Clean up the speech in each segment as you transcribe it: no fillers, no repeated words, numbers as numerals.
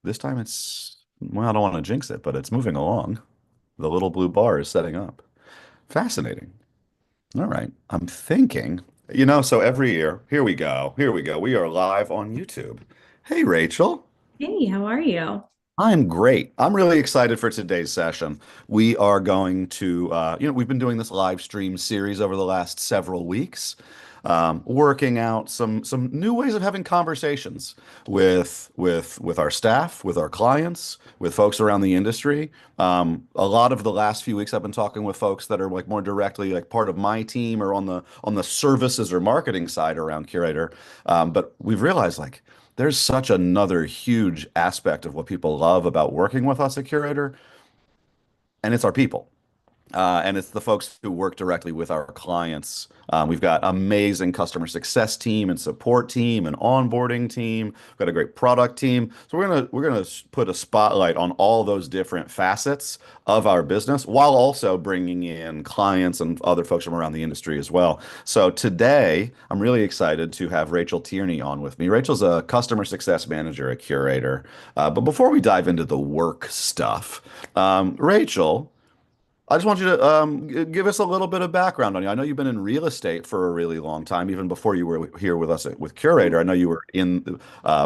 This time well, I don't want to jinx it, but it's moving along. The little blue bar is setting up. Fascinating. All right. I'm thinking, so every year, here we go. Here we go. We are live on YouTube. Hey, Rachel. Hey, how are you? I'm great. I'm really excited for today's session. We are going to, we've been doing this live stream series over the last several weeks, working out some new ways of having conversations with our staff, with our clients, with folks around the industry. A lot of the last few weeks, I've been talking with folks that are like more directly like part of my team or on the services or marketing side around Curator. But we've realized like there's such another huge aspect of what people love about working with us at Curator, and it's our people. And it's the folks who work directly with our clients. We've got amazing customer success team and support team and onboarding team. We've got a great product team. So we're gonna put a spotlight on all those different facets of our business while also bringing in clients and other folks from around the industry as well. So today, I'm really excited to have Rachel Tierney on with me. Rachel's a customer success manager at Curator. But before we dive into the work stuff, Rachel. I just want you to give us a little bit of background on you. I know you've been in real estate for a really long time, even before you were here with us with Curator. I know you were in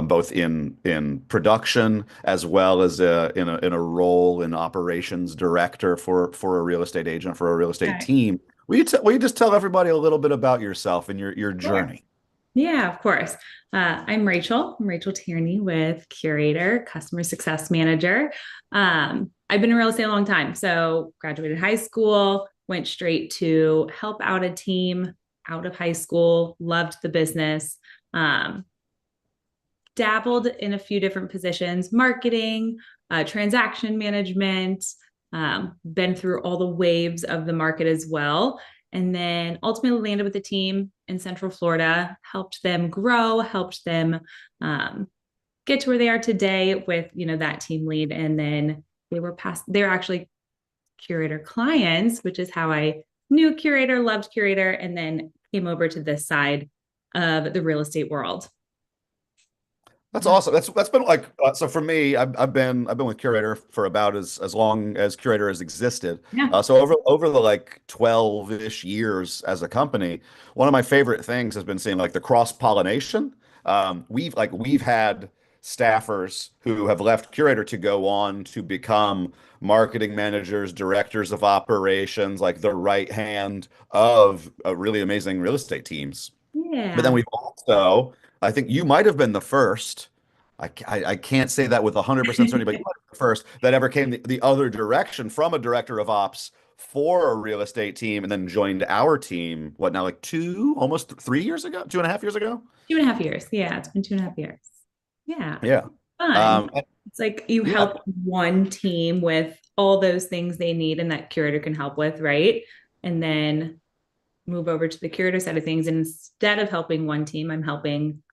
both in production as well as in a role in operations director for a real estate agent for a real estate Okay. team. Will you just tell everybody a little bit about yourself and your Sure. journey? Yeah, of course. I'm Rachel. I'm Rachel Tierney with Curaytor, Customer Success Manager. I've been in real estate a long time. So, graduated high school, went straight to help out a team out of high school, loved the business, um, dabbled in a few different positions, marketing, transaction management, been through all the waves of the market as well. And then ultimately landed with a team in Central Florida, helped them grow, helped them um, get to where they are today with, that team lead. And then they're actually Curator clients, which is how I knew Curator, loved Curator, and then came over to this side of the real estate world. That's awesome. That's been like so for me. I've been with Curator for about as long as Curator has existed. Yeah. So over the like 12-ish years as a company, one of my favorite things has been seeing like the cross pollination. We've had staffers who have left Curator to go on to become marketing managers, directors of operations, like the right hand of really amazing real estate teams. But then Yeah. we've also, I think you might have been the first. I can't say that with 100% certainty, but you might have been the first that ever came the other direction from a director of ops for a real estate team and then joined our team, what now, like almost 3 years ago, 2.5 years ago? 2.5 years. Yeah, it's been 2.5 years. Yeah, Yeah. fun. Um, It's like you yeah. help one team with all those things they need and that curator can help with, right? And then move over to the curator side of things. And instead of helping one team, I'm helping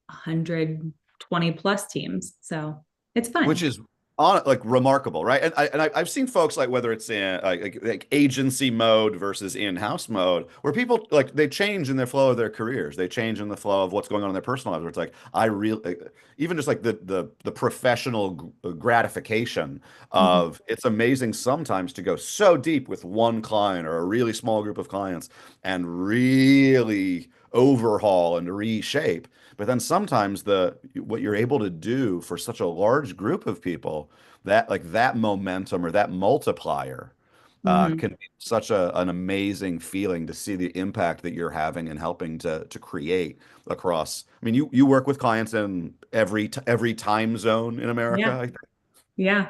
120 plus teams. So it's Which fun. is on like remarkable, right? I've seen folks like whether it's in like agency mode versus in-house mode, where people like they change in their flow of their careers, they change in the flow of what's going on in their personal lives. Where it's like I really even just like the professional gratification Mhm. of it's amazing sometimes to go so deep with one client or a really small group of clients and really overhaul and reshape. But then sometimes the what you're able to do for such a large group of people, that like that momentum or that multiplier Mhm. can be such an amazing feeling to see the impact that you're having and helping to create across. I mean, you work with clients in every time zone in America, Yeah. I think. Yeah.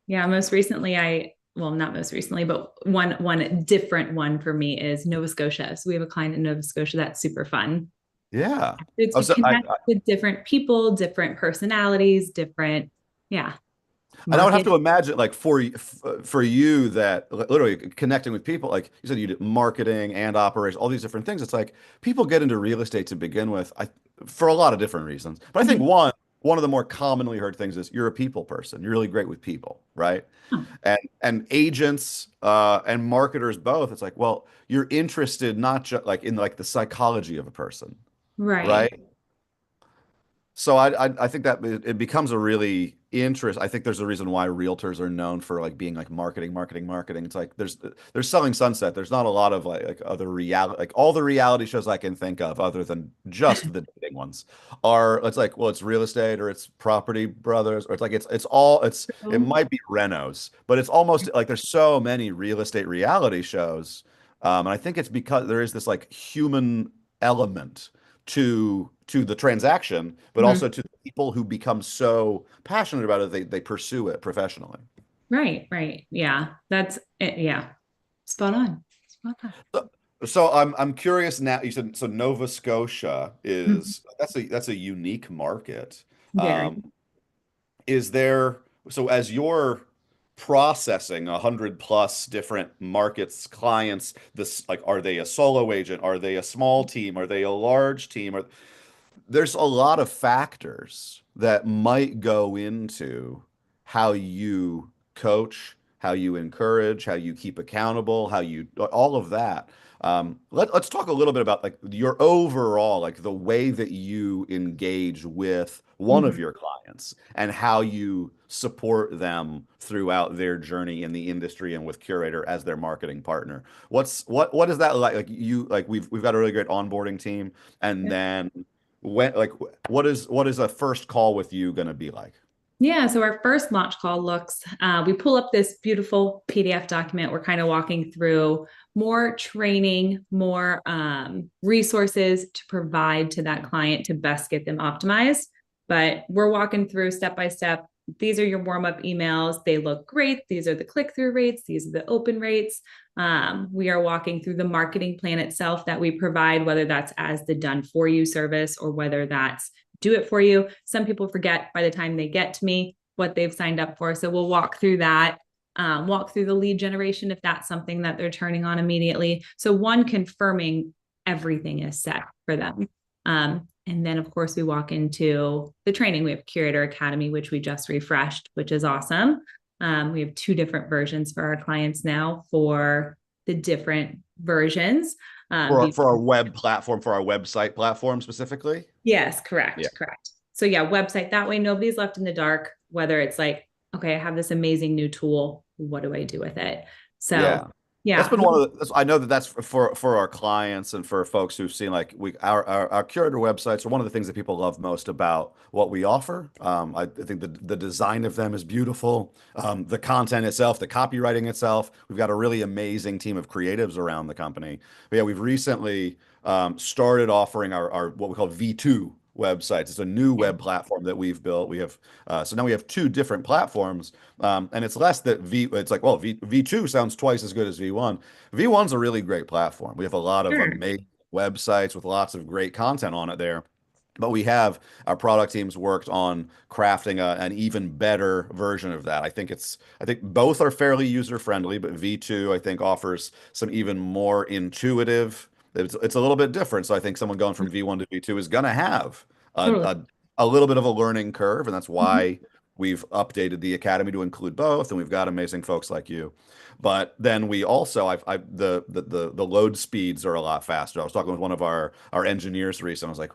Yeah. Most recently, well, not most recently, but one different one for me is Nova Scotia. So we have a client in Nova Scotia that's super fun. Yeah. It's Oh, to so connect with different people, different personalities, different, yeah, and I would have market. to imagine, like for you, that literally connecting with people, like you said, you did marketing and operations, all these different things. It's like people get into real estate to begin with, for a lot of different reasons. But I think Mhm. one of the more commonly heard things is you're a people person. You're really great with people, right? Oh, And agents and marketers both. It's like, well, you're interested not just like in like the psychology of a person, right. right? So I think that it becomes a really interest. I think there's a reason why realtors are known for like being like marketing, marketing, marketing. It's like there's Selling Sunset. There's not a lot of like other reality, like all the reality shows I can think of other than just the dating ones are it's like, well, it's real estate or it's Property Brothers or it's like it's all it So, might be Renos, but it's almost like there's so many real estate reality shows. And I think it's because there is this like human element to the transaction, but mhm. also to the people who become so passionate about it, they pursue it professionally. Right, right. Yeah, that's it. Yeah, spot on. Spot on. So, so I'm curious now. You said so Nova Scotia Mhm. is that's a unique market. Very. Um, is there so as you're processing 100 plus different markets, clients, this like are they a solo agent? Are they a small team? Are they a large team? There's a lot of factors that might go into how you coach, how you encourage, how you keep accountable, how you all of that. Let's talk a little bit about like your overall, like the way that you engage with one of Mhm. your clients and how you support them throughout their journey in the industry and with Curaytor as their marketing partner. What is that like? Like you like we've got a really great onboarding team, and then when like what is a first call with you going to be like? Yeah, so our first launch call looks, we pull up this beautiful PDF document. We're kind of walking through more training, more resources to provide to that client to best get them optimized. But we're walking through step by step. These are your warm up emails. They look great. These are the click through rates. These are the open rates. We are walking through the marketing plan itself that we provide, whether that's as the done for you service or whether that's do it for you. Some people forget by the time they get to me what they've signed up for. So we'll walk through that, walk through the lead generation if that's something that they're turning on immediately. So one, confirming everything is set for them. And then, of course, we walk into the training. We have Curaytor Academy, which we just refreshed, which is awesome. We have two different versions for our clients now for the different versions. For our web platform, for our website platform specifically? Yes, Yeah. correct, correct. So yeah, website. That way nobody's left in the dark, whether it's like, okay, I have this amazing new tool. What do I do with it? So Yeah. That's yeah. been one of the, I know that that's for our clients and for folks who've seen like our curator websites are one of the things that people love most about what we offer. I think the design of them is beautiful. The content itself, the copywriting itself, we've got a really amazing team of creatives around the company. But yeah, we've recently started offering our what we call V2 websites. It's a new web platform that we've built. We have so now we have two different platforms. And it's less that it's like, well, V2 sounds twice as good as V1. V1's a really great platform. We have a lot of Sure. amazing websites with lots of great content on it there. But we have our product teams worked on crafting an even better version of that. I think both are fairly user friendly, but V2 I think offers some even more intuitive. It's a little bit different. So I think someone going from V1 to V2 is going to have a, Totally. a a little bit of a learning curve, and that's Mhm. why we've updated the academy to include both, and we've got amazing folks like you. But then we also, the load speeds are a lot faster. I was talking with one of our engineers recently. I was like,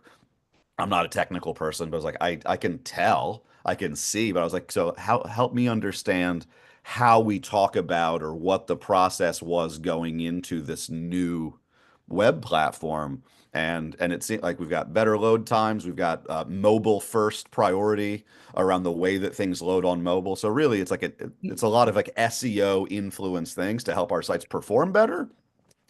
I'm not a technical person, but I was like, I can tell, I can see, but I was like, so how help me understand how we talk about or what the process was going into this new web platform. And it seemed like we've got better load times, we've got mobile first priority around the way that things load on mobile. So really, it's like it's a lot of like SEO influence things to help our sites perform better.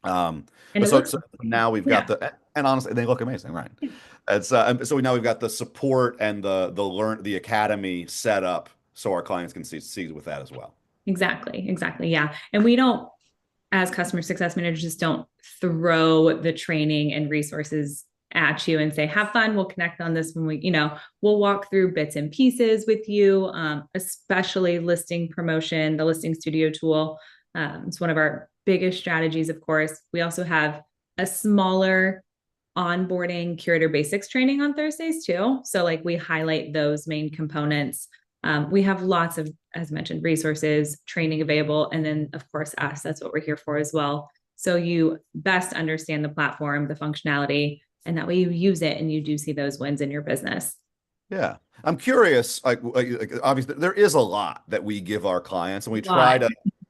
And But it looks, so now we've got yeah, and honestly, they look amazing, right? yeah, It's and so now we've got the support and the academy set up so our clients can see with that as well. exactly, exactly. Yeah. And we don't, as customer success managers, just don't throw the training and resources at you and say, have fun. We'll connect on this when we'll walk through bits and pieces with you, especially listing promotion, the listing studio tool. It's one of our biggest strategies, of course. We also have a smaller onboarding Curaytor basics training on Thursdays too. So like we highlight those main components. We have lots of, as mentioned, resources, training available, and then of course us. That's what we're here for as well. So you best understand the platform, the functionality, and that way you use it and you do see those wins in your business. Yeah. I'm curious, obviously there is a lot that we give our clients and A lot.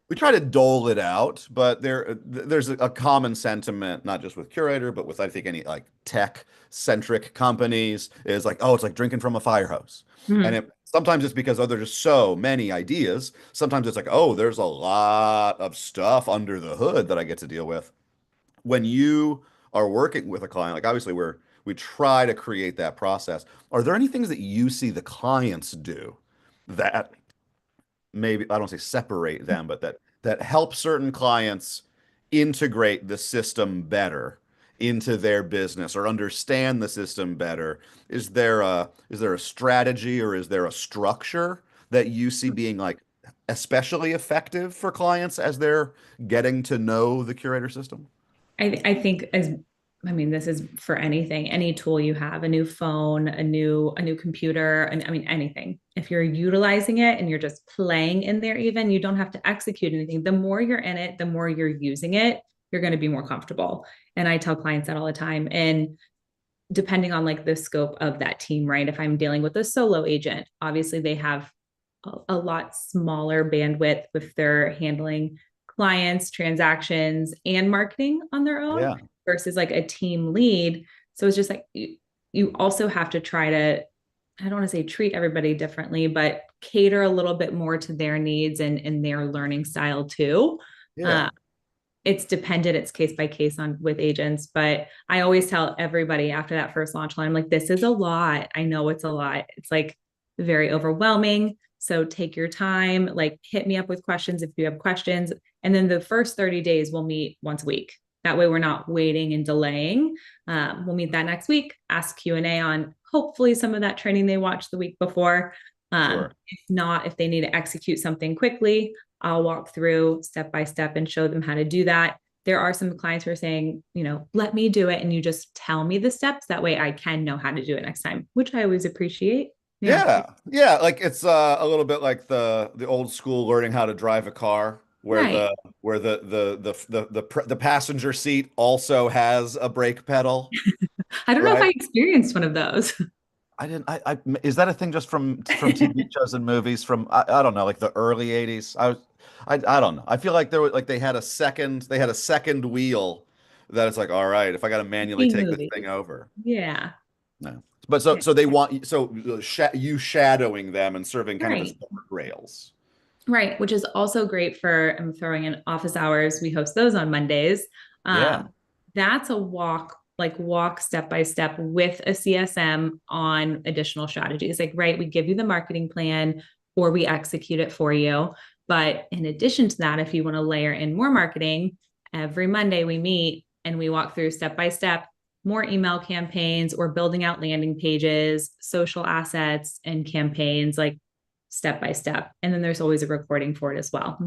we try to dole it out, but there's a common sentiment, not just with Curator, but with I think any like tech centric companies is like, oh, it's like drinking from a fire hose. And Mhm. it sometimes it's because, oh, there's just so many ideas. Sometimes it's like, oh, there's a lot of stuff under the hood that I get to deal with. When you are working with a client, like obviously we try to create that process. Are there any things that you see the clients do that maybe I don't say separate them, but that help certain clients integrate the system better into their business or understand the system better? Is there a strategy or is there a structure that you see being like especially effective for clients as they're getting to know the curator system? I think as I mean, this is for anything, any tool you have, a new phone, a new computer, and I mean anything. If you're utilizing it and you're just playing in there, even you don't have to execute anything. The more you're in it, the more you're using it, you're going to be more comfortable. And I tell clients that all the time. And depending on like the scope of that team, right? If I'm dealing with a solo agent, obviously they have a lot smaller bandwidth if they're handling clients, transactions, and marketing on their own Yeah. versus like a team lead. So it's just like you also have to try to, I don't want to say treat everybody differently, but cater a little bit more to their needs and their learning style too. Yeah. Uh, it's dependent, it's case by case on with agents, but I always tell everybody after that first launch line, I'm like, this is a lot. I know it's a lot. It's like very overwhelming. So take your time, like hit me up with questions if you have questions. And then the first 30 days we'll meet once a week. That way we're not waiting and delaying. We'll meet that next week, ask Q&A on hopefully some of that training they watched the week before. Sure. If not, if they need to execute something quickly, I'll walk through step by step and show them how to do that. There are some clients who are saying, let me do it and you just tell me the steps. That way I can know how to do it next time, which I always appreciate. Yeah. Yeah. Yeah, like it's a little bit like the old school learning how to drive a car where Right. the passenger seat also has a brake pedal, I don't know if right? I experienced one of those. I didn't I is that a thing just from TV shows and movies from I don't know, like the early 80s? I don't know. I feel like there was like they had a second wheel that it's like, all right, if I got to manually Teen take this movie. thing over. Yeah. No. But so they want you shadowing them and serving kind of as Right. guardrails. Right, which is also great for I'm throwing in office hours. We host those on Mondays. Yeah. That's a walk step by step with a CSM on additional strategies. Like, right, we give you the marketing plan or we execute it for you. But in addition to that, if you want to layer in more marketing, every Monday we meet and we walk through step by step more email campaigns or building out landing pages, social assets, and campaigns. Like step by step. And then there's always a recording for it as well.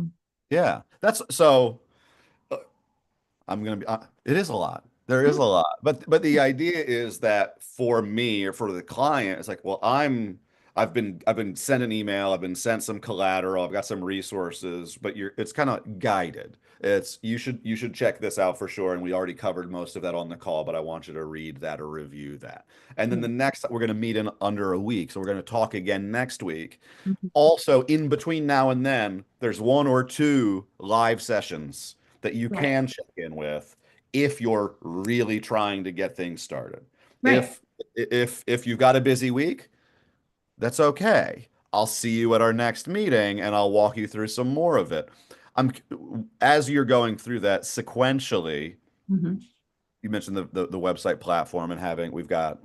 Yeah. That's so I'm gonna be. It is a lot. There is a lot, but the idea is that for me or for the client, it's like, well, I've been sent an email, I've been sent some collateral, I've got some resources, but it's kind of guided. It's you should check this out for sure, and we already covered most of that on the call, but I want you to read that or review that. And then the next we're gonna meet in under a week, so we're gonna talk again next week. Also, in between now and then, there's one or two live sessions that you Right. can check in with if you're really trying to get things started. Right. If you've got a busy week, that's okay. I'll see you at our next meeting and I'll walk you through some more of it. I'm as you're going through that sequentially, Mm-hmm. you mentioned the website platform and having we've got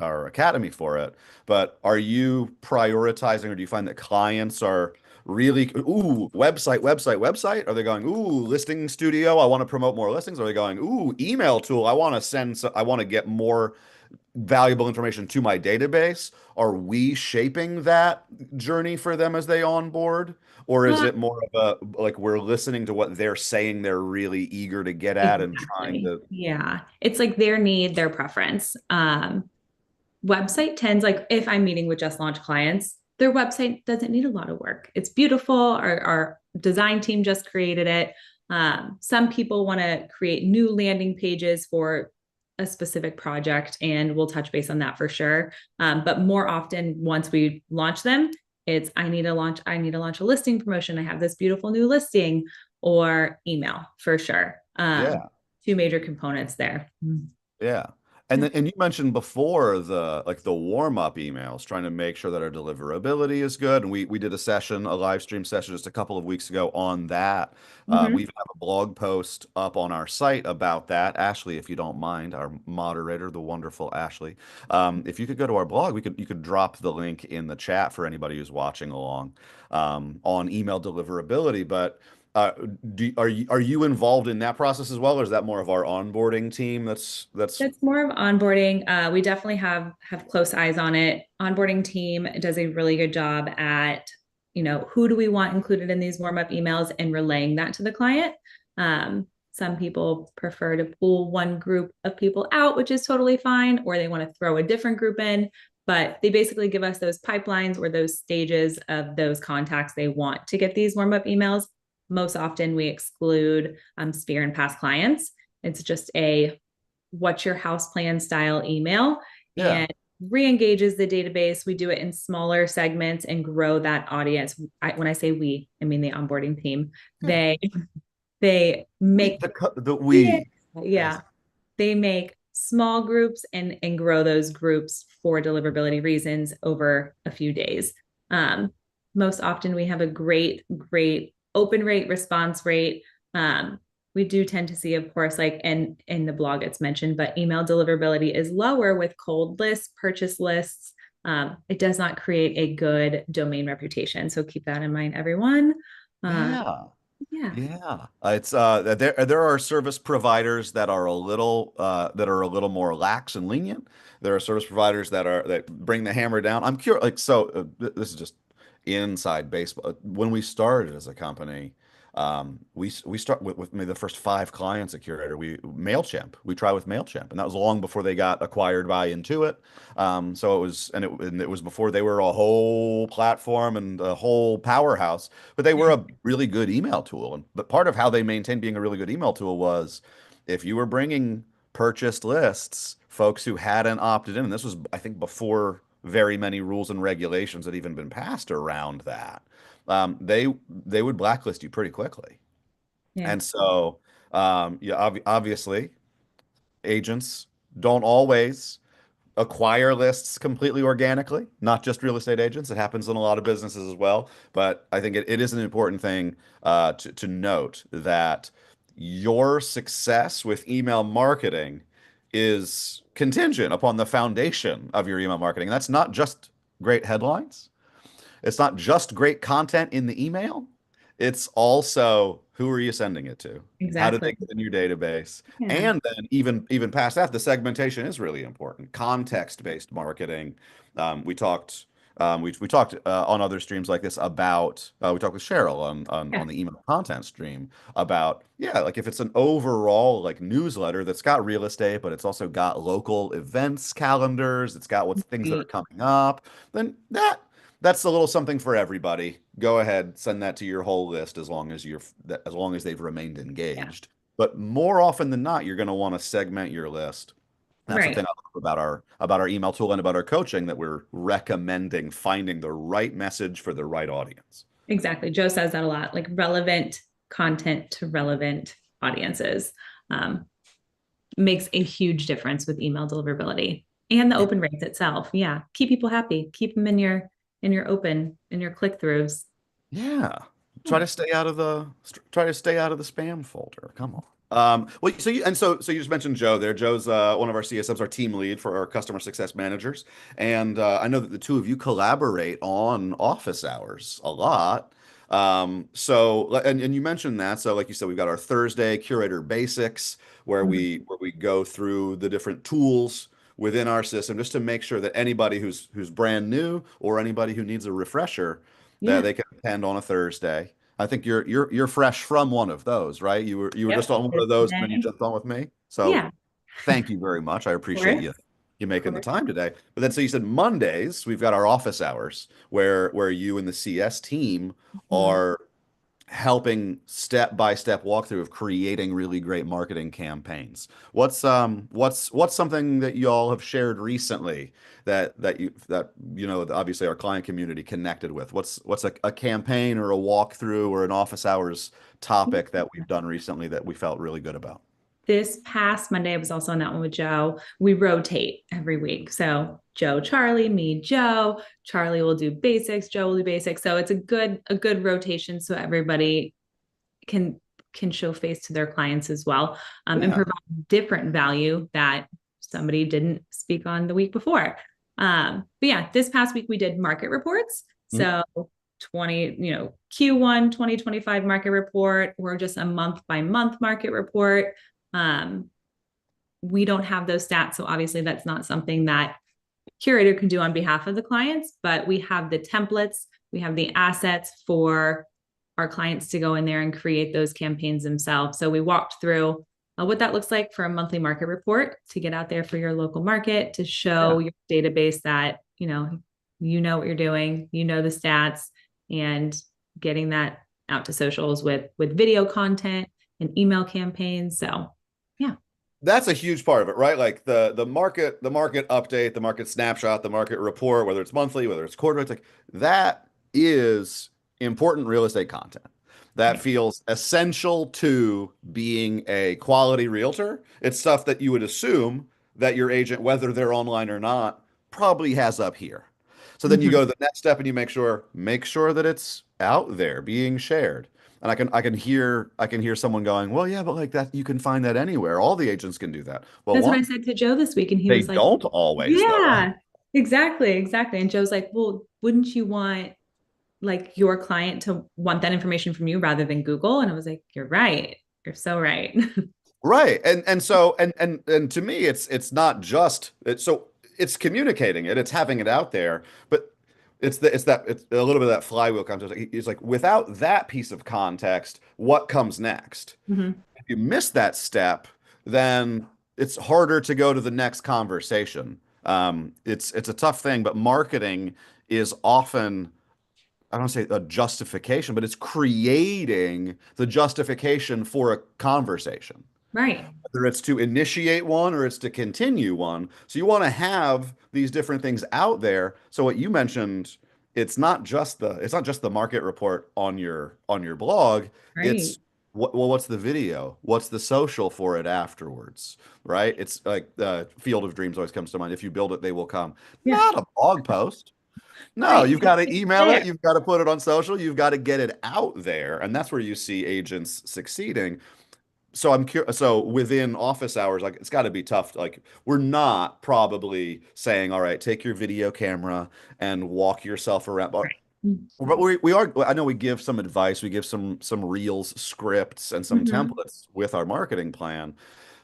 our academy for it, but are you prioritizing or do you find that clients are really website? Are they going, ooh, listing studio, I want to promote more listings? Are they going, ooh, email tool, I want to get more valuable information to my database? Are we shaping that journey for them as they onboard? Or is Uh, it more of a like we're listening to what they're saying they're really eager to get at and trying exactly. to Yeah. It's like their need, their preference. Website tends like if I'm meeting with just launch clients, their website doesn't need a lot of work. It's beautiful. Our design team just created it. Some people want to create new landing pages for a specific project, and we'll touch base on that for sure. But more often, once we launch them, it's I need to launch a listing promotion. I have this beautiful new listing, or email for sure. Yeah. Two major components there. Yeah. And then, and you mentioned before the like the warm-up emails, trying to make sure that our deliverability is good. And we did a session, a live stream session just a couple of weeks ago on that. We Mm-hmm. even have a blog post up on our site about that. Ashley, if you don't mind, our moderator, the wonderful Ashley. If you could go to our blog, we could you could drop the link in the chat for anybody who's watching along on email deliverability. But are you involved in that process as well, or is that more of our onboarding team? That's That's more of onboarding. We definitely have close eyes on it. Onboarding team does a really good job at, who do we want included in these warm up emails and relaying that to the client. Some people prefer to pull one group of people out, which is totally fine, or they want to throw a different group in. But they basically give us those pipelines or those stages of those contacts they want to get these warm up emails. Most often, we exclude sphere and past clients. It's just a what's your house plan style email, yeah. and re-engages the database. We do it in smaller segments and grow that audience. When I say we, I mean the onboarding team. Yeah. They We make, the yeah, we yeah, yes. they make small groups and grow those groups for deliverability reasons over a few days. Um, Most often we have a great open rate, response rate. We do tend to see, of course, like in the blog it's mentioned, but email deliverability is lower with cold lists, purchase lists. It does not create a good domain reputation. So keep that in mind, everyone. Uh, Yeah. yeah, Yeah, it's there are service providers that are a little more lax and lenient. There are service providers that bring the hammer down. I'm curious, like this is just inside baseball. When we started as a company, we start with maybe the first five clients at Curator. We Mailchimp. We try with Mailchimp, and that was long before they got acquired by Intuit. So and it was before they were a whole platform and a whole powerhouse, but they were a really good email tool. But part of how they maintained being a really good email tool was if you were bringing purchased lists, folks who hadn't opted in, and this was, I think, before very many rules and regulations had even been passed around that, they would blacklist you pretty quickly. yeah, And so, yeah, obviously, agents don't always acquire lists completely organically, not just real estate agents. It happens in a lot of businesses as well. But I think it is an important thing to note that your success with email marketing is contingent upon the foundation of your email marketing. And that's not just great headlines. It's not just great content in the email. It's also who are you sending it to? How did they exactly. get in your database? Yeah, And then even past that, the segmentation is really important. Context-based marketing. We talked we talked on other streams like this about we talked with Cheryl yeah, on the email content stream about yeah, like if it's an overall like newsletter that's got real estate, but it's also got local events calendars, it's got what's things that are right. coming up, then that's a little something for everybody. Go ahead, send that to your whole list as long as they've remained Yeah, engaged. But more often than not, you're going to want to segment your list. That's the right. thing I love about our email tool and about our coaching that we're recommending finding the right message for the right audience. Exactly. Joe says that a lot, like relevant content to relevant audiences. Um, Makes a huge difference with email deliverability and the Yeah. open rates itself. Yeah. Keep people happy. Keep them in your open, in your click-throughs. Yeah. Yeah. Try to stay out of the spam folder. Come on. Well, so you just mentioned Joe there. Joe's one of our CSMs, our team lead for our customer success managers, and I know that the two of you collaborate on office hours a lot. And you mentioned that. So, like you said, we've got our Thursday Curator Basics where we go through the different tools within our system just to make sure that anybody who's brand new or anybody who needs a refresher that Yeah. they can attend on a Thursday. I think you're fresh from one of those, right? You were just Yep. on one of those and then you Today. jumped on with me. So Yeah. thank you very much. I Of appreciate course. you Of making the course. time today. But then so you said Mondays, we've got our office hours where you and the CS team Mhm. are helping step by step walkthrough of creating really great marketing campaigns. What's something that y'all have shared recently that you know obviously our client community connected with? What's a campaign or a walkthrough or an office hours topic that we've done recently that we felt really good about? This past Monday, I was also on that one with Joe. We rotate every week. So Joe, Charlie, me, Joe. Charlie will do basics, Joe will do basics. So it's a good rotation so everybody can can show face to their clients as well, and Yeah. provide different value that somebody didn't speak on the week before. But yeah, this past week we did market reports. Mhm. So 20, Q1 2025 market report, or just a month by month market report. Um, we don't have those stats. So obviously that's not something that Curaytor can do on behalf of the clients, but we have the templates, we have the assets for our clients to go in there and create those campaigns themselves. So we walked through what that looks like for a monthly market report to get out there for your local market, to show Yeah. your database that you know what you're doing, you know the stats, and getting that out to socials with video content and email campaigns. So yeah. That's a huge part of it, right? Like the market update, the market snapshot, the market report, whether it's monthly, whether it's quarterly, it's like that is important real estate content. That Right. feels essential to being a quality realtor. It's stuff that you would assume that your agent, whether they're online or not, probably has up here. So then you Mm-hmm. go to the next step and you make sure that it's out there being shared. And I can hear someone going, "Well, yeah, but like that you can find that anywhere. All the agents can do that." Well, That's what I one, said to Joe this week. And he they was like, don't always though, right? yeah, exactly, exactly. And Joe's like, well, wouldn't you want like your client to want that information from you rather than Google? And I was like, you're right. You're so right. Right. And to me it's not just it's communicating it, it's having it out there, but it's a little bit of that flywheel concept. It's like without that piece of context, what comes next? Mhm. If you miss that step, then it's harder to go to the next conversation. It's a tough thing, but marketing is often, I don't say a justification, but it's creating the justification for a conversation, Right. whether it's to initiate one or it's to continue one. So you want to have these different things out there. So what you mentioned, it's not just the market report on your blog. Right. It's what's the video? What's the social for it afterwards? Right? It's like the Field of Dreams always comes to mind. If you build it, they will come. Yeah. Not a blog post. No, Right. you've got to It's email there. it, you've got to put it on social, you've got to get it out there, and that's where you see agents succeeding. So I'm curious. So within office hours, like it's got to be tough. Like we're not probably saying, all right, take your video camera and walk yourself around. But, Right. but we are. I know we give some advice. We give some reels, scripts, and some Mhm. templates with our marketing plan.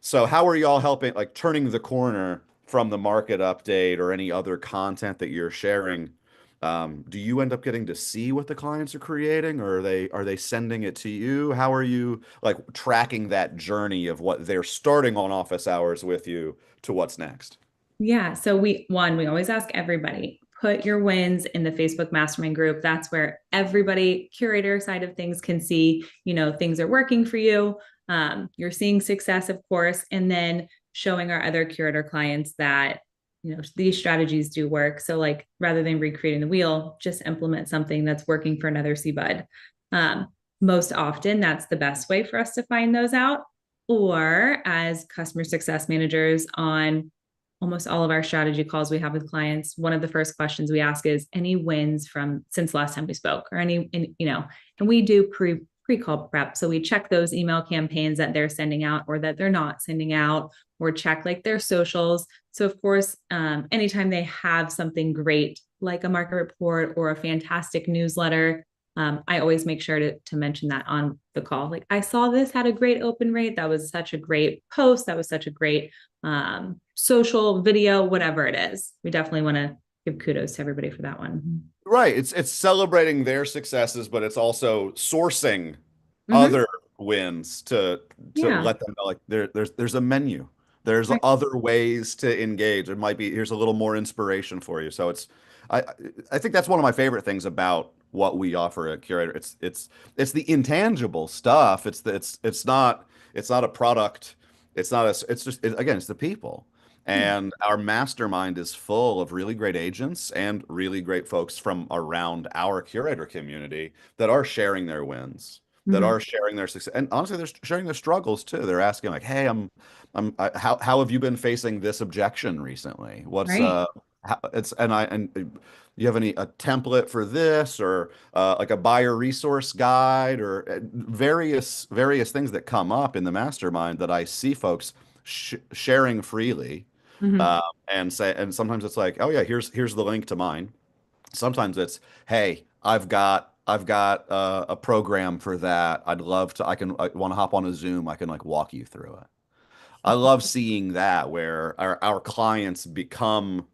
So how are y'all helping, like turning the corner from the market update or any other content that you're sharing? Do you end up getting to see what the clients are creating, or are they sending it to you? How are you like tracking that journey of what they're starting on office hours with you to what's next? Yeah. So we always ask everybody, put your wins in the Facebook mastermind group. That's where everybody, Curaytor side of things, can see, things are working for you. You're seeing success, of course, and then showing our other Curaytor clients that, these strategies do work. So like rather than recreating the wheel, just implement something that's working for another CBUD. Um, Most often that's the best way for us to find those out. Or as customer success managers on almost all of our strategy calls we have with clients, one of the first questions we ask is any wins from since last time we spoke, or and we do pre-call prep. So we check those email campaigns that they're sending out or that they're not sending out, or check like their socials. So of course, anytime they have something great like a market report or a fantastic newsletter, I always make sure to mention that on the call. Like, I saw this had a great open rate. That was such a great post. That was such a great social video, whatever it is. We definitely want to give kudos to everybody for that one. Right. It's celebrating their successes, but it's also sourcing Mm-hmm. other wins to Yeah. let them know like there's a menu. There's Right. other ways to engage. There might be here's a little more inspiration for you. So I I think that's one of my favorite things about what we offer at Curaytor. It's the intangible stuff. It's not a product. It's not a it's just again, it's the people. Yeah. And our mastermind is full of really great agents and really great folks from around our Curaytor community that are sharing their wins, that Mhm. are sharing their success, and honestly, they're sharing their struggles too. They're asking like, "Hey, how have you been facing this objection recently? What's Right. how, it's and you have a template for this or like a buyer resource guide or various things that come up in the mastermind that I see folks sharing freely Mhm. uh, and sometimes it's like, oh yeah, here's the link to mine. Sometimes it's, hey, I've got a program for that. I'd love to. I want to hop on a Zoom. I can like walk you through it. I love seeing that where our clients become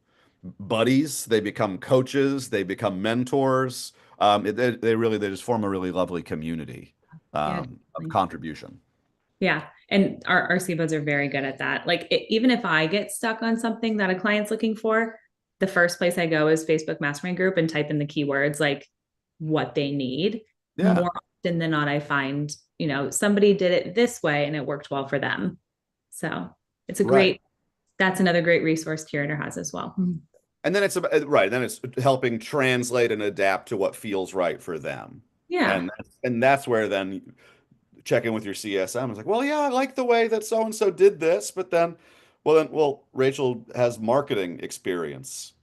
buddies, they become coaches, they become mentors. They just form a really lovely community Yeah, of definitely. contribution. Yeah. And our CBOs are very good at that. Like even if I get stuck on something that a client's looking for, the first place I go is Facebook Mastermind Group and type in the keywords like what they need. Yeah, More often than not, I find, somebody did it this way and it worked well for them. So it's a right. great, that's another great resource Curator has as well. Mhm. And then it's about right. Then it's helping translate and adapt to what feels right for them. Yeah. And that's where then check in with your CSM. It's like, well, yeah, I like the way that so and so did this, but well, Rachel has marketing experience,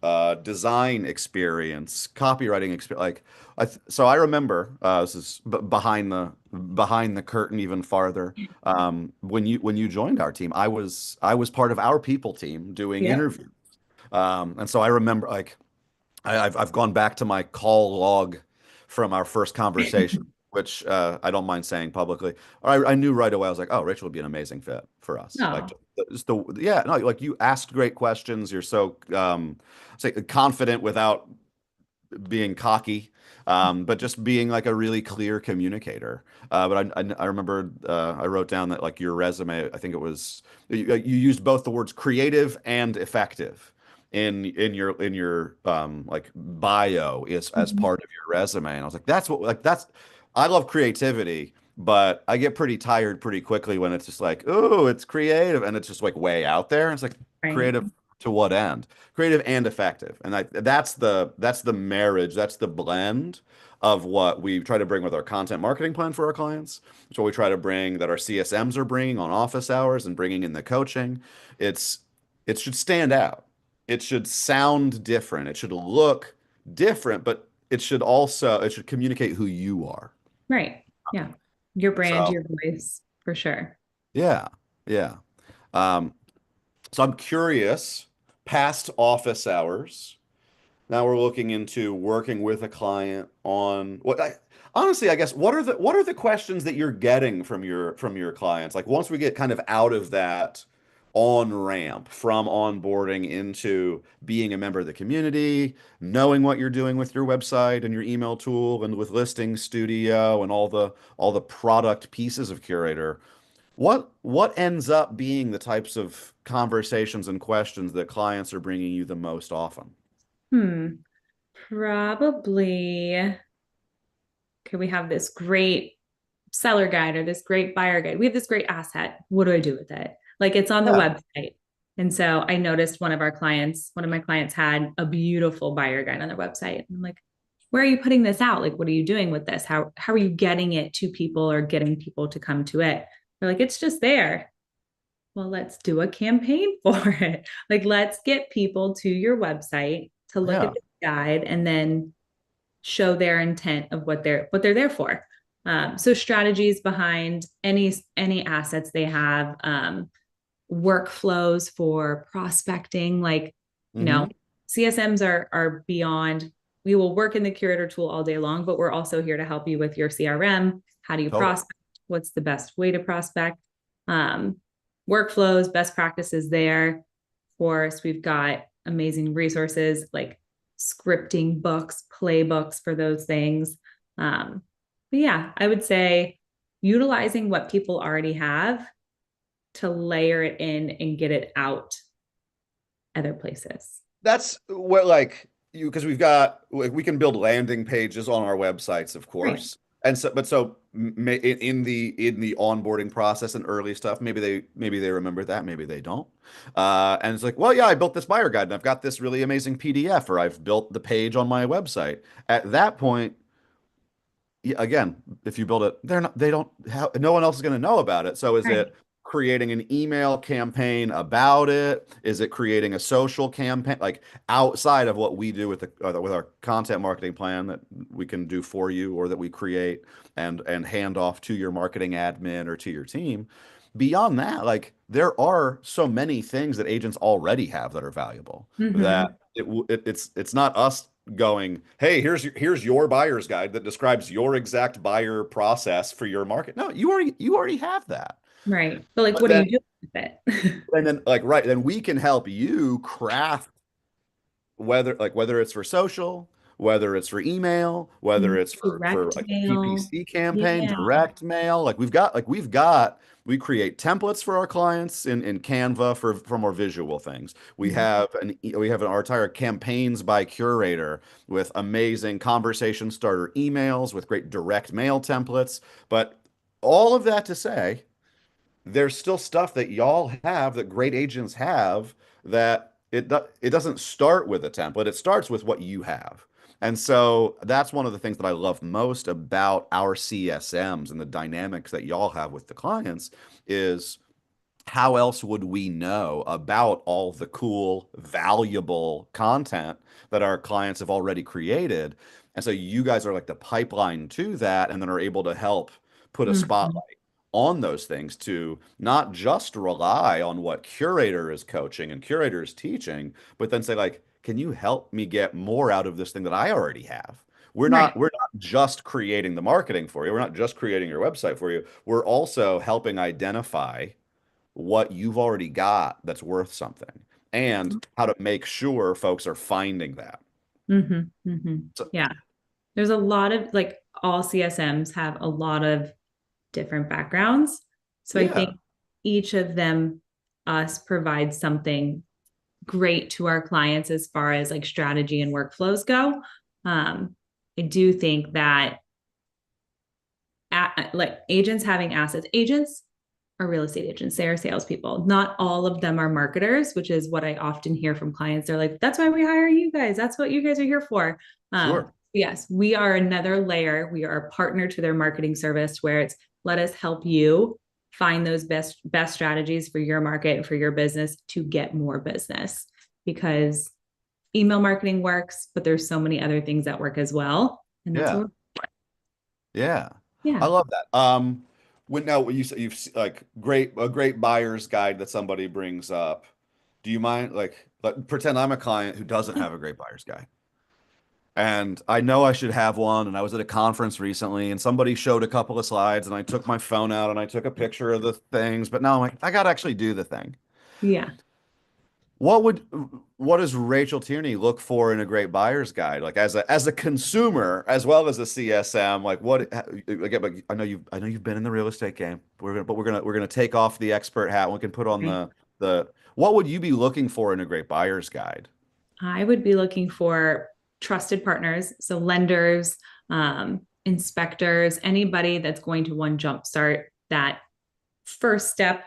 design experience, copywriting experience. So I remember this is behind the curtain even farther. When you joined our team, I was part of our people team doing Yep. interviews. And so I remember like I've gone back to my call log from our first conversation, which I don't mind saying publicly. I knew right away. I was like, oh, Rachel would be an amazing fit for us. Like, No. yeah, no, like you asked great questions. You're so say confident without being cocky, but just being like a really clear communicator. But I remember I wrote down that like your resume, I think it was you used both the words creative and effective in your like bio is as Mhm. part of your resume, and I was like, that's I love creativity. But I get pretty tired pretty quickly when it's just like, oh, it's creative, and it's just like way out there. And it's like Right. creative to what end? Creative and effective, and that's the marriage, that's the blend of what we try to bring with our content marketing plan for our clients. It's what we try to bring that our CSMs are bringing on office hours and bringing in the coaching. It's it should stand out. It should sound different. It should look different, but it should communicate who you are. Right. Yeah. Your brand, So your voice, for sure. yeah, yeah. Um, so I'm curious, past office hours. Now we're looking into working with a client on honestly, I guess what are the questions that you're getting from your clients? Like once we get kind of out of that on ramp from onboarding into being a member of the community, knowing what you're doing with your website and your email tool and with Listing Studio and all the product pieces of Curator. What ends up being the types of conversations and questions that clients are bringing you the most often? Hmm. Probably, okay, we have this great seller guide or this great buyer guide. We have this great asset. What do I do with it? Like it's on the Yeah. website. And so I noticed one of my clients had a beautiful buyer guide on their website. And I'm like, where are you putting this out? Like, what are you doing with this? How are you getting it to people or getting people to come to it? They're like, it's just there. Well, let's do a campaign for it. Like, let's get people to your website to look at Yeah. the guide and then show their intent of what they're there for. So strategies behind any assets they have, workflows for prospecting, like you know, Hmm. CSMs are beyond. We will work in the Curator tool all day long, but we're also here to help you with your CRM. How do you Totally. prospect? What's the best way to prospect? Um, Workflows, best practices there. Of course, we've got amazing resources like scripting books, playbooks for those things. But yeah, I would say utilizing what people already have to layer it in and get it out other places. That's what like. because we can build landing pages on our websites, of Right. course. And so, but so in the onboarding process and early stuff, maybe they remember that, maybe they don't. And it's like, well, yeah, I built this buyer guide and I've got this really amazing PDF, or I've built the page on my website. At that point, yeah, again, if you build it, they don't have, no one else is going to know about it. So is Right. it creating an email campaign about it? Is it creating a social campaign like outside of what we do with our content marketing plan that we can do for you or that we create and hand off to your marketing admin or to your team? Beyond that, like there are so many things that agents already have that are valuable Mm-hmm. that it's not us going, hey, here's your buyer's guide that describes your exact buyer process for your market. No, you already have that. Right. But like, But what are then you doing with it? and then like right, then we can help you craft whether it's for social, whether it's for email, whether it's for Direct like a mail. PPC campaign, Yeah. direct mail. We create templates for our clients in Canva for more visual things. We have our entire campaigns by Curaytor with amazing conversation starter emails with great direct mail templates. But all of that to say, there's still stuff that y'all have that great agents have that it doesn't start with a template. It starts with what you have. And so that's one of the things that I love most about our CSMs and the dynamics that y'all have with the clients is how else would we know about all the cool, valuable content that our clients have already created? And so you guys are like the pipeline to that, and then are able to help put a Mhm. spotlight on those things to not just rely on what Curator is coaching and Curator is teaching, but then say like, can you help me get more out of this thing that I already have? We're Right. not we're not just creating the marketing for you. We're not just creating your website for you. We're also helping identify what you've already got that's worth something and how to make sure folks are finding that. Mm-hmm. Mm-hmm. So, Yeah. There's a lot of like all CSMs have a lot of different backgrounds. So I yeah, think each of them us provides something great to our clients as far as like strategy and workflows go. Um, I do think that like agents having assets, agents are real estate agents, they are salespeople. Not all of them are marketers, which is what I often hear from clients. They're like, that's why we hire you guys. That's what you guys are here for. sure. Yes, we are another layer. We are a partner to their marketing service where it's let us help you find those best strategies for your market and for your business to get more business because email marketing works, but there's so many other things that work as well. And that's Yeah. what, Yeah. I yeah. love that. When you say like a great buyer's guide that somebody brings up, do you mind like pretend I'm a client who doesn't have a great buyer's guide? And I know I should have one. And I was at a conference recently and somebody showed a couple of slides and I took my phone out and I took a picture of the things, but now I'm like, I got to actually do the thing. Yeah. What would what does Rachel Tierney look for in a great buyer's guide? Like as a consumer as well as a CSM, like what again, but I know you've been in the real estate game. We're gonna take off the expert hat and we can put on Right. the what would you be looking for in a great buyer's guide? I would be looking for trusted partners, so lenders, inspectors, anybody that's going to one jumpstart that first step.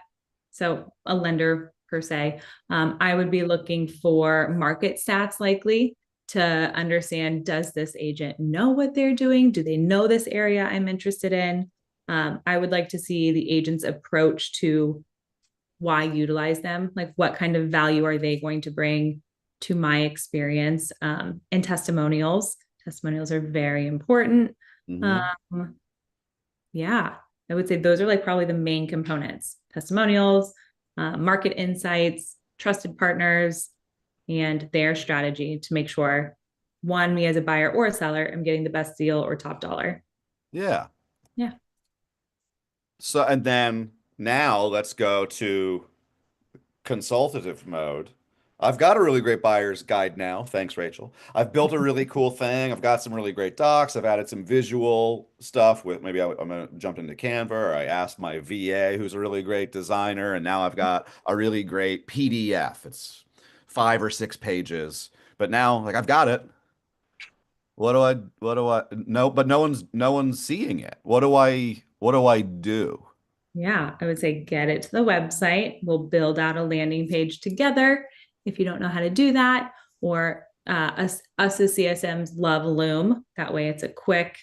So a lender per se. I would be looking for market stats likely to understand does this agent know what they're doing? Do they know this area I'm interested in? I would like to see the agent's approach to why utilize them, like what kind of value are they going to bring to my experience, and testimonials are very important. Hmm. um, yeah, I would say those are like probably the main components: testimonials, market insights, trusted partners, and their strategy to make sure one, me as a buyer or a seller, I'm getting the best deal or top dollar. Yeah. Yeah. So and then now let's go to consultative mode. I've got a really great buyer's guide now. Thanks, Rachel. I've built a really cool thing. I've got some really great docs. I've added some visual stuff with maybe I'm going to jump into Canva or I asked my VA, who's a really great designer, and now I've got a really great PDF. It's 5 or 6 pages, But now, like I've got it. No, but no one's seeing it. What do I do? Yeah, I would say get it to the website. We'll build out a landing page together if you don't know how to do that. Or us as CSMs love Loom. That way it's a quick,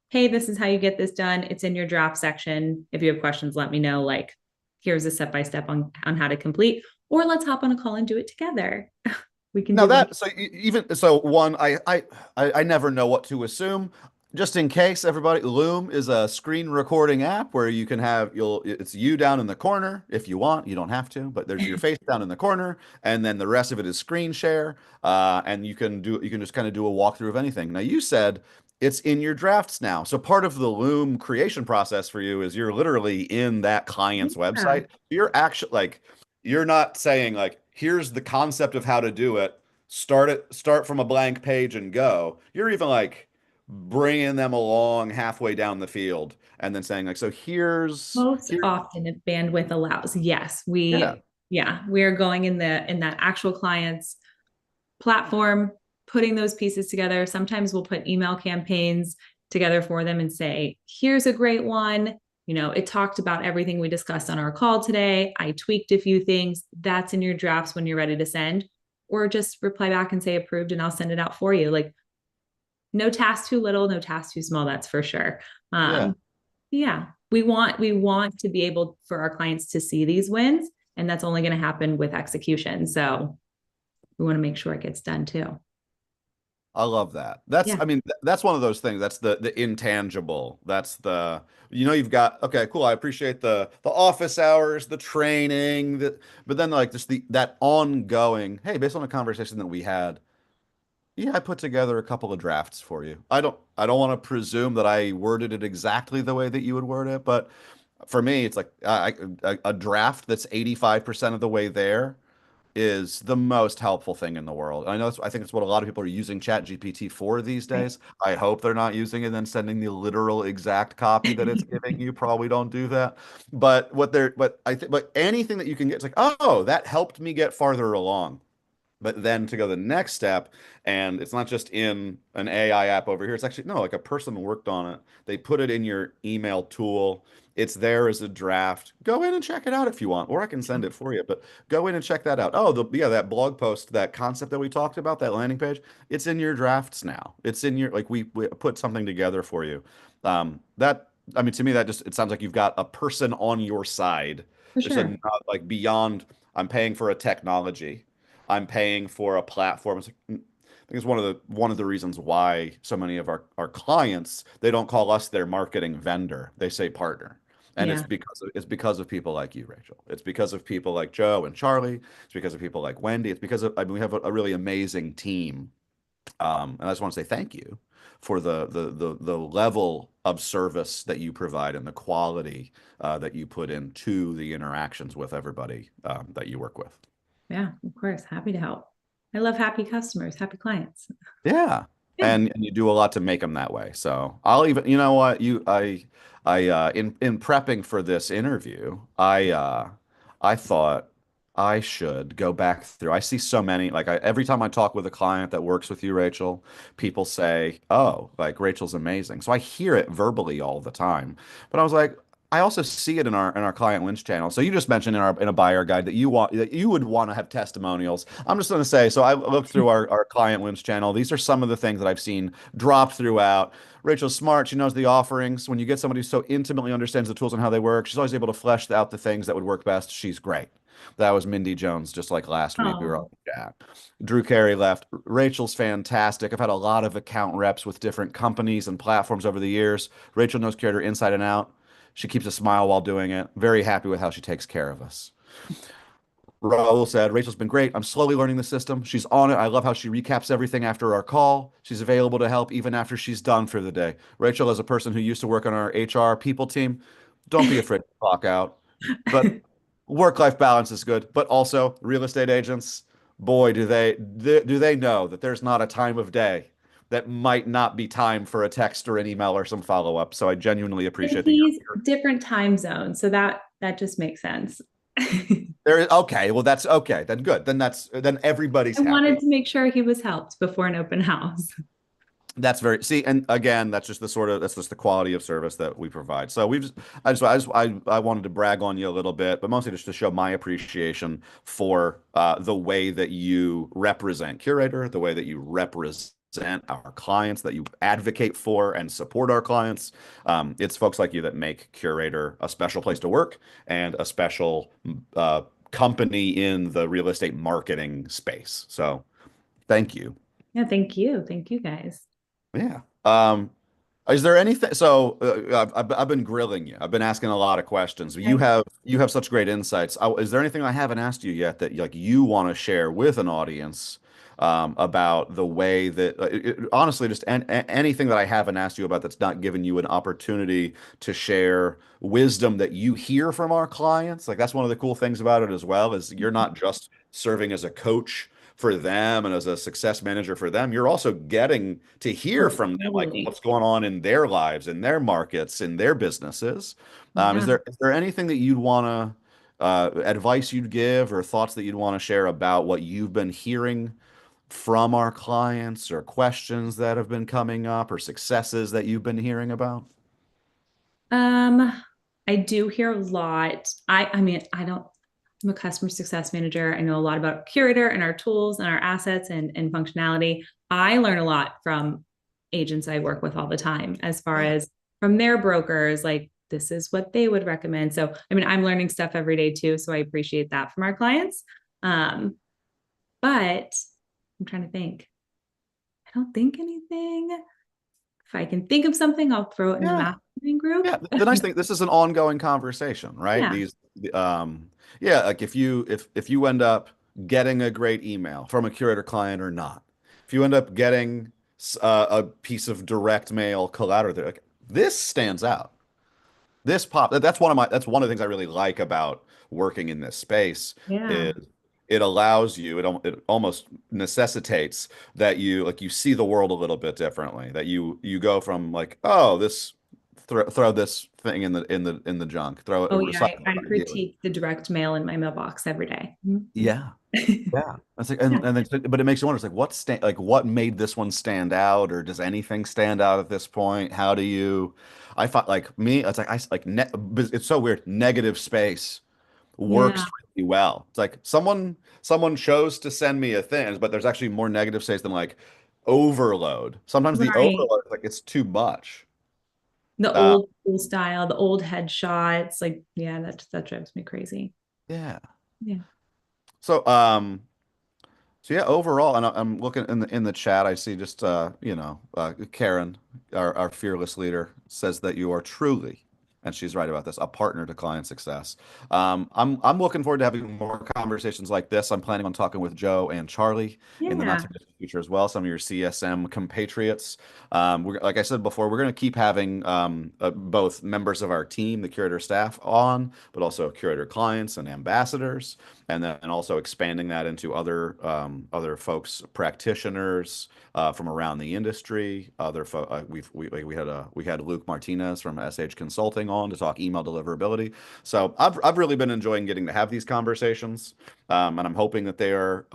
hey, this is how you get this done. It's in your draft section. If you have questions, let me know. Like, here's a step by step on how to complete, or let's hop on a call and do it together. We can Now do that. that so even so one I never know what to assume. Just in case everybody, Loom is a screen recording app where you can have it's you down in the corner if you want. You don't have to, but there's your face down in the corner, and then the rest of it is screen share. And you can just kind of do a walkthrough of anything. Now you said it's in your drafts now. So part of the Loom creation process for you is you're literally in that client's Yeah, website. You're actually like you're not saying like here's the concept of how to do it, start from a blank page and go. You're even like bringing them along halfway down the field and then saying like, so most here often if bandwidth allows. Yes, yeah, we are going in that actual client's platform, putting those pieces together. Sometimes we'll put email campaigns together for them and say, here's a great one. You know, it talked about everything we discussed on our call today. I tweaked a few things. That's in your drafts when you're ready to send. Or just reply back and say approved, and I'll send it out for you. Like, no task too little, no task too small, that's for sure. yeah. Yeah, we want to be able for our clients to see these wins, and that's only going to happen with execution. So we want to make sure it gets done too. I love that. That's, Yeah. I mean, that's one of those things. That's the intangible. That's you've got, okay, cool. I appreciate the office hours, the training, but then like just that ongoing, hey, based on a conversation that we had, yeah, I put together a couple of drafts for you. I don't want to presume that I worded it exactly the way that you would word it, but for me, it's like a draft that's 85% of the way there is the most helpful thing in the world. I know I think it's what a lot of people are using ChatGPT for these Right. days. I hope they're not using it and then sending the literal exact copy that it's giving you. Probably don't do that. But anything that you can get, it's like, oh, that helped me get farther along. But then to go the next step, and it's not just in an AI app over here, it's actually, no, like a person worked on it. They put it in your email tool. It's there as a draft. Go in and check it out if you want, or I can send it for you, but go in and check that out. Oh, yeah, that blog post, that concept that we talked about, that landing page, it's in your drafts now. It's in your, like, we put something together for you. I mean, to me, that just, it sounds like you've got a person on your side. For There's a, sure. not like beyond, I'm paying for a technology. I'm paying for a platform. I think it's one of the reasons why so many of our clients, they don't call us their marketing vendor. They say partner. And it's Yeah. because of people like you, Rachel. It's because of people like Joe and Charlie. It's because of people like Wendy. It's because of, I mean, we have a really amazing team. And I just want to say thank you for the level of service that you provide and the quality that you put into the interactions with everybody that you work with. Yeah, of course. Happy to help. I love happy customers, happy clients. Yeah. Yeah. And you do a lot to make them that way. So I'll even, you know what, in prepping for this interview, I thought I should go back through. I see so many, like every time I talk with a client that works with you, Rachel, people say, "Oh, like Rachel's amazing." So I hear it verbally all the time. But I was like, I also see it in our client wins channel. So you just mentioned in a buyer guide that you would want to have testimonials. I'm just going to say, so I looked through our client wins channel. These are some of the things that I've seen dropped throughout. Rachel's smart. She knows the offerings. When you get somebody who so intimately understands the tools and how they work, she's always able to flesh out the things that would work best. She's great. That was Mindy Jones, just like last week. We were Oh, all chat. Drew Carey left. Rachel's fantastic. I've had a lot of account reps with different companies and platforms over the years. Rachel knows Curaytor inside and out. She keeps a smile while doing it. Very happy with how she takes care of us. Raul said, Rachel's been great. I'm slowly learning the system. She's on it. I love how she recaps everything after our call. She's available to help even after she's done for the day. Rachel, as a person who used to work on our HR people team, don't be afraid to clock out. But work-life balance is good. But also, real estate agents, boy, do they know that there's not a time of day that might not be time for a text or an email or some follow-up. So I genuinely appreciate that he's different time zones, so that just makes sense. There is okay. Well, that's okay. Then good. Then everybody's I wanted happy. to make sure he was helped before an open house. That's very see, and again, that's just the quality of service that we provide. So I wanted to brag on you a little bit, but mostly just to show my appreciation for the way that you represent Curator, the way that you represent our clients, that you advocate for and support our clients. It's folks like you that make Curator a special place to work and a special uh, company in the real estate marketing space. So thank you. Yeah, thank you. Thank you guys. Yeah. Is there anything? So I've been grilling you. I've been asking a lot of questions. Okay. You have such great insights. Is there anything I haven't asked you yet that like you want to share with an audience about the way that honestly just anything that I haven't asked you about that's not given you an opportunity to share wisdom that you hear from our clients? Like that's one of the cool things about it as well is you're not just serving as a coach for them and as a success manager for them, you're also getting to hear Oh, from them, like totally. what's going on in their lives, in their markets, in their businesses. Yeah. Is there anything that you'd want to advice you'd give or thoughts that you'd want to share about what you've been hearing from our clients or questions that have been coming up or successes that you've been hearing about? Um, I do hear a lot. I mean, I don't, I'm a customer success manager. I know a lot about Curator and our tools and our assets and functionality. I learn a lot from agents I work with all the time as far Yeah. as from their brokers, like this is what they would recommend. So, I mean, I'm learning stuff every day too. So I appreciate that from our clients. Um, but I'm trying to think. I don't think anything. If I can think of something, I'll throw it in the Yeah. mastermind group. Yeah, the nice thing, this is an ongoing conversation, right? Yeah. Yeah, like if you end up getting a great email from a curator client or not, if you end up getting a piece of direct mail collateral, they're like this stands out. That's one of the things I really like about working in this space Yeah. is it allows you, it almost necessitates that you see the world a little bit differently, that you go from like, oh, throw this thing in the junk, throw it, Oh yeah, recycle I it ideally. critique the direct mail in my mailbox every day. Mhm. Yeah. Yeah. That's like, Yeah. but it makes you wonder, it's like like what made this one stand out, or does anything stand out at this point? How do you, I thought like me, it's like it's so weird. Negative space Yeah. works really well. It's like someone chose to send me a thing, but there's actually more negative space than like overload. Sometimes the Right. overload like it's too much. The Uh, old school style, the old headshots, like yeah, that drives me crazy. yeah. Yeah. So so yeah, overall, and I'm looking in the chat. I see just Karen, our fearless leader, says that you are truly, and she's right about this, a partner to client success. I'm looking forward to having more conversations like this. I'm planning on talking with Joe and Charlie in the not Yeah. too distant future as well. Some of your CSM compatriots. Like I said before, we're going to keep having both members of our team, the curator staff, on, but also curator clients and ambassadors and then also expanding that into other folks, practitioners from around the industry. We had Luke Martinez from SH Consulting on to talk email deliverability. So I've really been enjoying getting to have these conversations, and I'm hoping that they are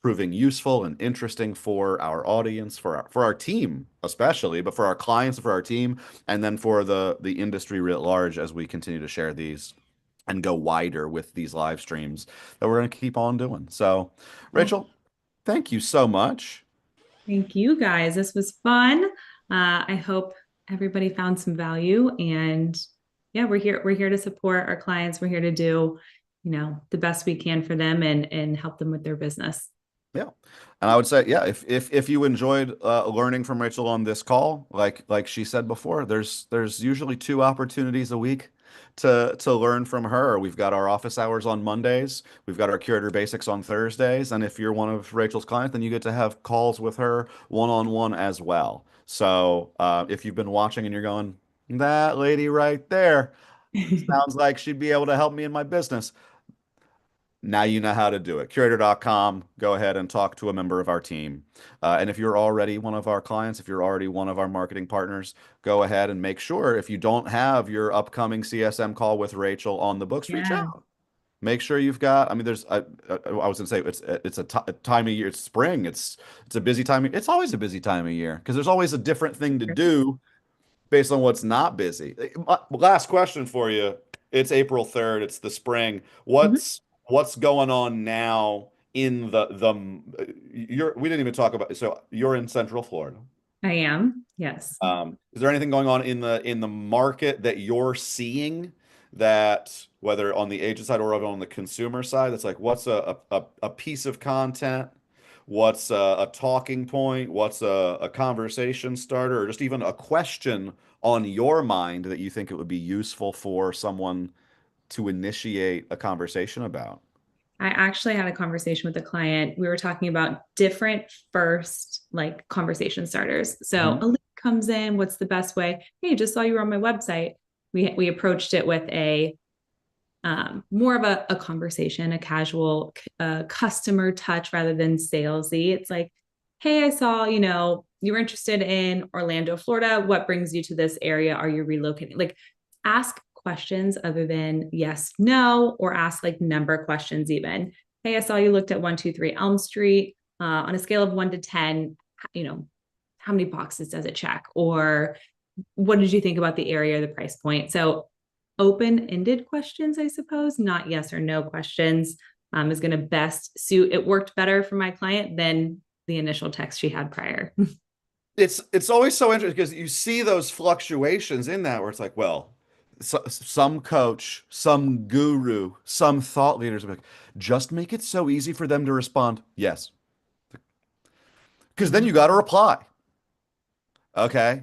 proving useful and interesting for our audience, for our team especially, but for our clients, for our team, and then for the industry writ large as we continue to share these and go wider with these live streams that we're going to keep on doing. So, Well, Rachel, thank you so much. thank you guys. This was fun. I hope everybody found some value and yeah, we're here to support our clients. We're here to do, the best we can for them and help them with their business. Yeah. And I would say, yeah, if you enjoyed learning from Rachel on this call, like she said before, there's usually two opportunities a week to learn from her. We've got our office hours on Mondays, we've got our Curator Basics on Thursdays, and if you're one of Rachel's clients, then you get to have calls with her one-on-one as well. So if you've been watching and you're going, that lady right there sounds like she'd be able to help me in my business. Now you know how to do it. Curaytor.com. Go ahead and talk to a member of our team. And if you're already one of our clients, if you're already one of our marketing partners, go ahead and make sure if you don't have your upcoming CSM call with Rachel on the books, reach Yeah. out. Make sure you've got. I mean, I was gonna say it's a time of year. It's spring. It's a busy time. It's always a busy time of year because there's always a different thing to do based on what's not busy. Last question for you. It's April 3rd. It's the spring. Mhm. What's going on now in the you're we didn't even talk about so you're in Central Florida. I am. Yes. Is there anything going on in the market that you're seeing that whether on the agent side or on the consumer side, that's like what's a piece of content, what's a talking point, what's a conversation starter, or just even a question on your mind that you think it would be useful for someone to initiate a conversation about? I actually had a conversation with a client. We were talking about different first like conversation starters. So Mhm. a lead comes in, what's the best way? Hey, just saw you were on my website. We approached it with a more of a conversation, a casual customer touch rather than salesy. It's like, hey, I saw, you were interested in Orlando, Florida. What brings you to this area? Are you relocating? Like, ask questions other than yes, no, or ask like number questions even. Hey, I saw you looked at 123 Elm Street. On a scale of 1 to 10, you know, how many boxes does it check? Or what did you think about the area, the price point? So open-ended questions, I suppose, not yes or no questions, is going to best suit. It worked better for my client than the initial text she had prior. It's always so interesting because you see those fluctuations in that where it's like, well, some coach, some guru, some thought leaders are like, just make it so easy for them to respond, yes. Because then you got to reply. Okay.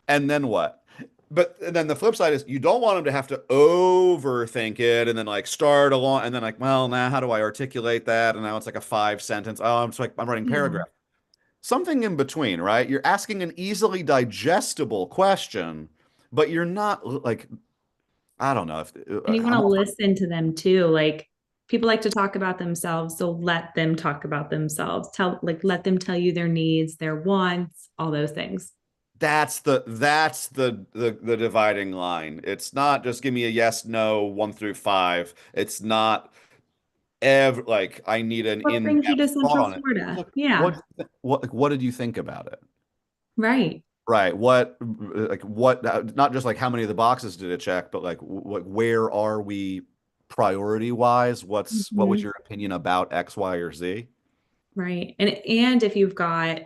And then what? But then the flip side is you don't want them to have to overthink it and then like start along and then like, well, now how do I articulate that? And now it's like a 5 sentence. Oh, I'm just like I'm writing Yeah. paragraph. Something in between, right? You're asking an easily digestible question, but you're not like I don't know if And you want I'm to also listen to them too. Like people like to talk about themselves, so let them talk about themselves. Let them tell you their needs, their wants, all those things. that's the dividing line. It's not just give me a yes, no, 1 through 5. It's not ever like I need an What brings you to in-depth thought Central on it. Florida? Look, Yeah, what did you think about it? right. Right. Not just like how many of the boxes did it check, but like what, where are we priority wise? What was Mhm. your opinion about X, Y, or Z? Right. And if you've got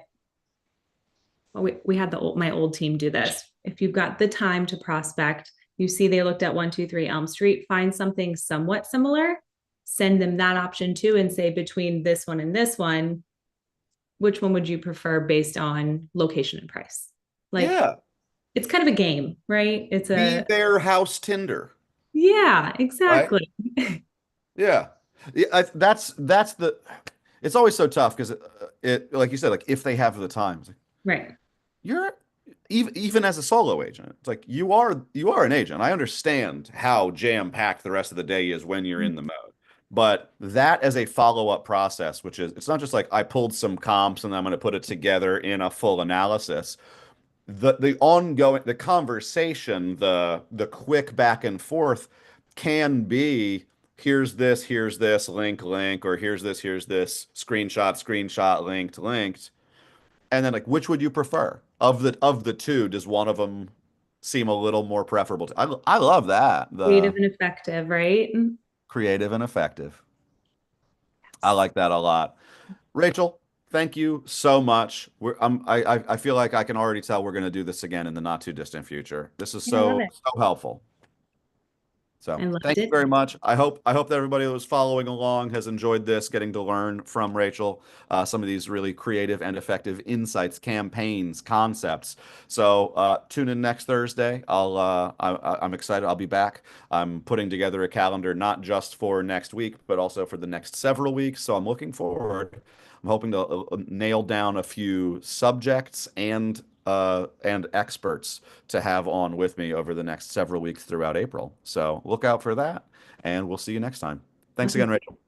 well, we had my old team do this. If you've got the time to prospect, you see they looked at 123 Elm Street, find something somewhat similar, send them that option too, and say between this one and this one, which one would you prefer based on location and price? Like Yeah. it's kind of a game, right? It's Be a their house Tinder, yeah, right? exactly. Yeah. Yeah, that's the it's always so tough because it like you said, like if they have the time, it's like, Right. you're even as a solo agent, it's like you are an agent. I understand how jam-packed the rest of the day is when you're in the mode. But that as a follow-up process, which is it's not just like I pulled some comps and I'm going to put it together in a full analysis. The ongoing the conversation, the quick back and forth can be here's this, link, or here's this, screenshot, linked. And then like which would you prefer? Of the two, does one of them seem a little more preferable to? I love that. Creative The and effective, right? creative and effective. I Yes. like that a lot. Rachel, thank you so much. I feel like I can already tell we're going to do this again in the not too distant future. This is Yeah, I love so it. so helpful. So I loved thank you it. very much. I hope that everybody that was following along has enjoyed this, getting to learn from Rachel some of these really creative and effective insights, campaigns, concepts. So tune in next Thursday. I'm excited. I'll be back. I'm putting together a calendar not just for next week, but also for the next several weeks. So I'm looking forward. I'm hoping to nail down a few subjects and experts to have on with me over the next several weeks throughout April. So look out for that, and we'll see you next time. Thanks again, Awesome. Rachel.